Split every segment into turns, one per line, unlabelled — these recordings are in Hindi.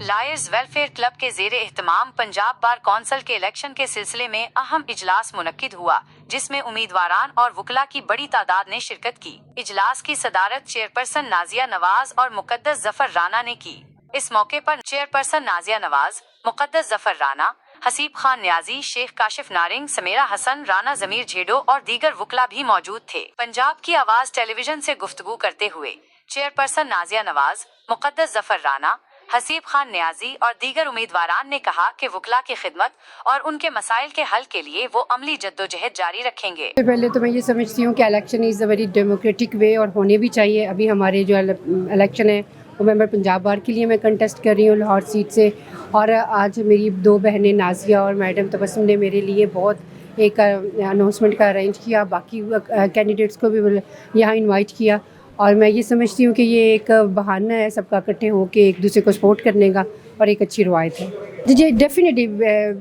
लायर्स वेलफेयर क्लब के ज़ेरे एहतमाम पंजाब बार कौंसिल के इलेक्शन के सिलसिले में अहम इजलास मुनक्किद हुआ, जिसमें उम्मीदवारान और वुकला की बड़ी तादाद ने शिरकत की। इजलास की सदारत चेयरपर्सन नाजिया नवाज और मुकद्दस जफर राना ने की। इस मौके पर चेयरपर्सन नाजिया नवाज, मुकद्दस जफर राना, हसीब खान न्याजी, शेख काशिफ नारिंग, समेरा हसन, राना जमीर झेडो और दीगर वुकला भी मौजूद थे। पंजाब की आवाज टेलीविजन से गुफ्तगू करते हुए चेयरपर्सन नाजिया नवाज, मुकद्दस जफर राना, हसीब खान न्याजी और दीगर उम्मीदवारान ने कहा कि वुकला की खिदमत और उनके मसाइल के हल के लिए वो अमली जद्दोजहद जारी रखेंगे।
पहले तो मैं ये समझती हूँ कि election is a very democratic वे और होने भी चाहिए। अभी हमारे जो इलेक्शन है वो मेंबर पंजाब बार के लिए मैं कंटेस्ट कर रही हूँ लाहौर सीट से, और आज मेरी दो बहनें नाजिया और मैडम तबस्सुम ने मेरे लिए बहुत एक अनाउंसमेंट का अरेंज किया, बाकी कैंडिडेट्स को भी यहाँ इन्वाइट किया। और मैं ये समझती हूँ कि ये एक बहाना है सबका इकट्ठे होकर एक दूसरे को सपोर्ट करने का, और एक अच्छी रवायत है जी। डेफिनेटली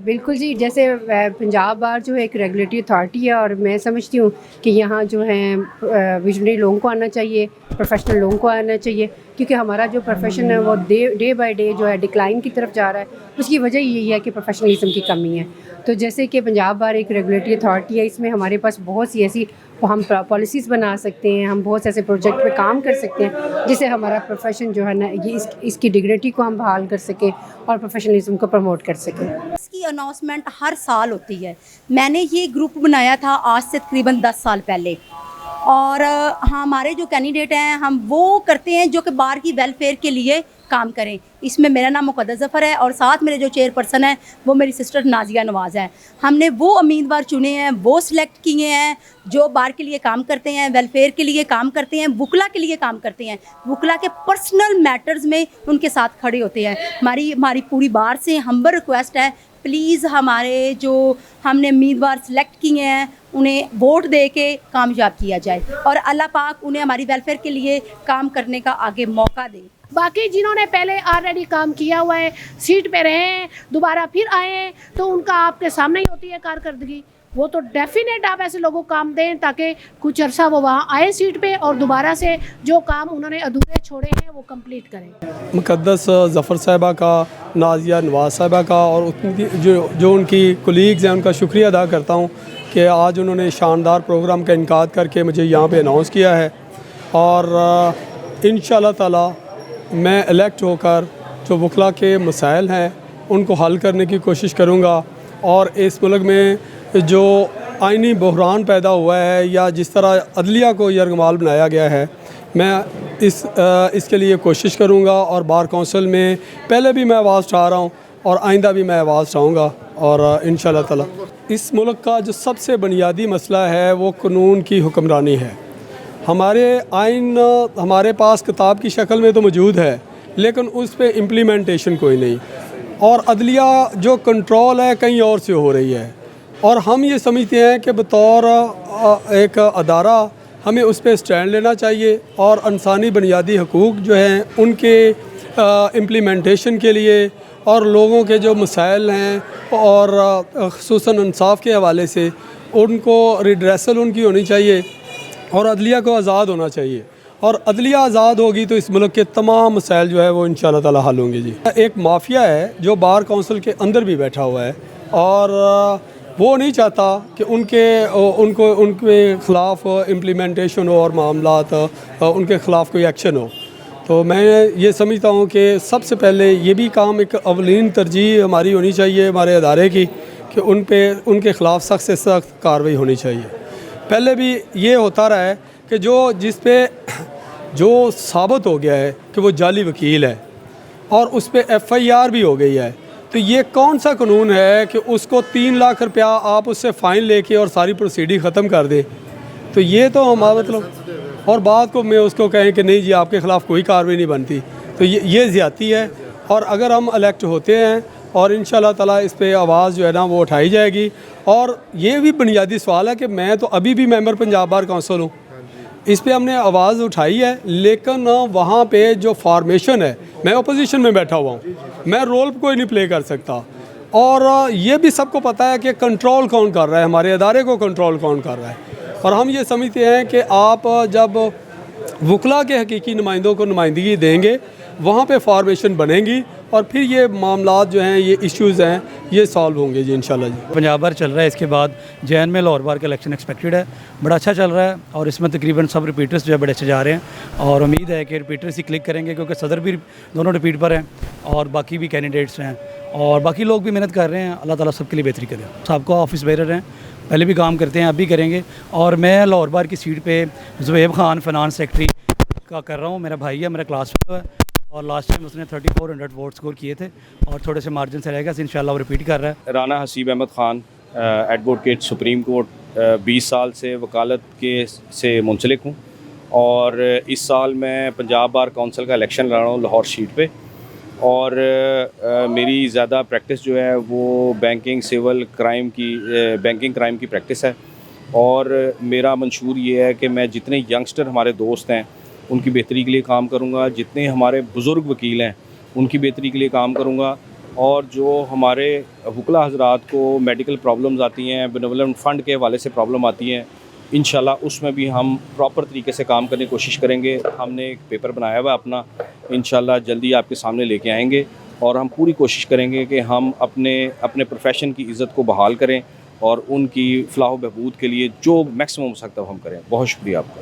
बिल्कुल जी। जैसे पंजाब बार जो है एक रेगुलेटरी अथॉरिटी है, और मैं समझती हूँ कि यहाँ जो है विजनरी लोगों को आना चाहिए, प्रोफेशनल लोगों को आना चाहिए, क्योंकि हमारा जो प्रोफेशन है वो डे बाय डे जो है डिक्लाइन की तरफ जा रहा है। उसकी वजह यही है कि प्रोफेशनलिज्म की कमी है। तो जैसे कि पंजाब बार एक रेगुलेटरी अथॉरिटी है, इसमें हमारे पास बहुत सी ऐसी हम पॉलिसीज़ बना सकते हैं, हम बहुत से ऐसे प्रोजेक्ट पे काम कर सकते हैं जिससे हमारा प्रोफेशन जो है ना ये इसकी डिग्निटी को हम बहाल कर सकें और प्रोफेशनलिज्म को प्रमोट कर सकें।
इसकी अनाउंसमेंट हर साल होती है। मैंने ये ग्रुप बनाया था आज से तकरीबन 10 साल पहले, और हमारे जो कैंडिडेट हैं हम वो करते हैं जो कि बार की वेलफेयर के लिए काम करें। इसमें मेरा नाम मुकद्दस जफर है और साथ मेरे जो चेयरपर्सन है वो मेरी सिस्टर नाजिया नवाज़ है। हमने वो उम्मीदवार चुने हैं, वो सिलेक्ट किए हैं जो बार के लिए काम करते हैं, वेलफेयर के लिए काम करते हैं, वुकला के लिए काम करते हैं, वुकला के पर्सनल मैटर्स में उनके साथ खड़े होते हैं। हमारी पूरी बार से हम्बल रिक्वेस्ट है, प्लीज़ हमारे जो हमने उम्मीदवार सिलेक्ट किए हैं उन्हें वोट दे के कामयाब किया जाए, और अल्लाह पाक उन्हें हमारी वेलफेयर के लिए काम करने का आगे मौका दे।
बाकी जिन्होंने पहले ऑलरेडी काम किया हुआ है, सीट पे रहे हैं, दोबारा फिर आए हैं, तो उनका आपके सामने ही होती है कारकर्दगी। वो तो डेफिनेट आप ऐसे लोगों को काम दें ताकि कुछ अर्सा वो वहाँ आए सीट पे और दोबारा से जो काम उन्होंने अधूरे छोड़े हैं वो कंप्लीट करें।
मुकद्दस जफ़र साहिबा का, नाजिया नवाज़ साहिबा का और उनकी जो उनकी कोलीग्स हैं उनका शुक्रिया अदा करता हूँ कि आज उन्होंने शानदार प्रोग्राम का इनकाद करके मुझे यहाँ पे अनाउंस किया है। और इंशाअल्लाह ताला मैं इलेक्ट होकर जो वुकला के मसाइल हैं उनको हल करने की कोशिश करूँगा, और इस मुल्क में जो आइनी बहरान पैदा हुआ है या जिस तरह अदलिया को यरगमाल बनाया गया है, मैं इसके लिए कोशिश करूँगा। और बार कौंसिल में पहले भी मैं आवाज़ उठा रहा हूँ और आइंदा भी मैं आवाज़ उठाऊँगा। और इंशाअल्लाह ताला इस मुल्क का जो सबसे बुनियादी मसला है वो कानून की हुक्मरानी है। हमारे आइन हमारे पास किताब की शक्ल में तो मौजूद है, लेकिन उस पर इम्प्लीमेंटेशन कोई नहीं, और अदलिया जो कंट्रोल है कहीं और से हो रही है। और हम ये समझते हैं कि बतौर एक अदारा हमें उस पर स्टैंड लेना चाहिए, और इंसानी बुनियादी हकूक़ जो हैं उनके इम्प्लीमेंटेशन के लिए और लोगों के जो मसाइल हैं और ख़ुसूसन इंसाफ के हवाले से उनको रिड्रेसल उनकी होनी चाहिए, और अदलिया को आज़ाद होना चाहिए। और अदलिया आज़ाद होगी तो इस मुल्क के तमाम मसाइल जो है वो इंशाअल्लाह ताला हल होंगे जी। एक माफिया है जो बार कौंसिल के अंदर भी बैठा हुआ है, और वो नहीं चाहता कि उनके ख़िलाफ़ इम्प्लीमेंटेशन हो और मामलात उनके ख़िलाफ़ कोई एक्शन हो। तो मैं ये समझता हूँ कि सबसे पहले ये भी काम एक अवलीन तरजीह हमारी होनी चाहिए हमारे अदारे की कि उनके ख़िलाफ़ सख्त से सख्त कार्रवाई होनी चाहिए। पहले भी ये होता रहा है कि जिस पे जो साबित हो गया है कि वो जाली वकील है और उस पे FIR भी हो गई है, तो ये कौन सा कानून है कि उसको 3 लाख रुपया आप उससे फ़ाइन लेके और सारी प्रोसीडिंग ख़त्म कर दें। तो ये तो हमारा मतलब, और बात को मैं उसको कहें कि नहीं जी आपके ख़िलाफ़ कोई कार्रवाई नहीं बनती, तो ये ज़्यादती है। और अगर हम इलेक्ट होते हैं और इंशाअल्लाह ताला इस पे आवाज़ जो है ना वो उठाई जाएगी। और ये भी बुनियादी सवाल है कि मैं तो अभी भी मेंबर पंजाब बार कौंसिल हूँ, इस पे हमने आवाज़ उठाई है, लेकिन वहाँ पे जो फॉर्मेशन है, मैं अपोजिशन में बैठा हुआ हूँ, मैं रोल कोई नहीं प्ले कर सकता। और ये भी सबको पता है कि कंट्रोल कौन कर रहा है, हमारे अदारे को कंट्रोल कौन कर रहा है। और हम ये समझते हैं कि आप जब वुकला के हकीकी नुमाइंदों को नुमाइंदगी देंगे वहाँ पे फॉर्मेशन बनेगी और फिर ये मामलात जो हैं, ये इश्यूज़ हैं, ये सॉल्व होंगे जी इंशाल्लाह जी।
पंजाब बार चल रहा है, इसके बाद जैन में लाहौर बार का इलेक्शन एक्सपेक्टेड है, बड़ा अच्छा चल रहा है और इसमें तकरीबन सब रिपीटर्स जो है बड़े अच्छे जा रहे हैं और उम्मीद है कि रिपीटर्स ही क्लिक करेंगे क्योंकि सदर भी दोनों रिपीट पर हैं और बाकी भी कैंडिडेट्स हैं और बाकी लोग भी मेहनत कर रहे हैं। अल्लाह ताला सबके लिए बेहतरी करे। सबको ऑफिस बेरर हैं, पहले भी काम करते हैं, अब भी करेंगे और मैं लाहौर बार की सीट पे ज़ुबैब खान फाइनेंस सेक्रेटरी का कर रहा हूँ। मेरा भाई है, मेरा क्लास फेलो है और लास्ट टाइम उसने 3400 वोट स्कोर किए थे और थोड़े से मार्जिन से रहेगा, इंशाल्लाह वो रिपीट कर रहा है।
Rana Haseeb Ahmed Khan, advocate supreme court, 20 साल से वकालत के से मुंसलिक हूँ और इस साल मैं पंजाब बार काउंसिल का इलेक्शन लड़ रहा हूँ लाहौर सीट पे और मेरी ज़्यादा प्रैक्टिस जो है वो बैंकिंग क्राइम की प्रैक्टिस है और मेरा मंशूर ये है कि मैं जितने यंगस्टर हमारे दोस्त हैं उनकी बेहतरी के लिए काम करूँगा, जितने हमारे बुज़ुर्ग वकील हैं उनकी बेहतरी के लिए काम करूँगा और जो हमारे वकला हज़रात को मेडिकल प्रॉब्लम्स आती हैं, बेनेवोलेंट फ़ंड के हवाले से प्रॉब्लम आती हैं, इंशाल्लाह उसमें भी हम प्रॉपर तरीके से काम करने की कोशिश करेंगे। हमने एक पेपर बनाया हुआ अपना, इंशाल्लाह जल्दी आपके सामने लेके आएंगे और हम पूरी कोशिश करेंगे कि हम अपने प्रोफेशन की इज़्ज़त को बहाल करें और उनकी फ़लाह व बहबूद के लिए जो मैक्सिमम हो सकता है हम करें। बहुत शुक्रिया आपका।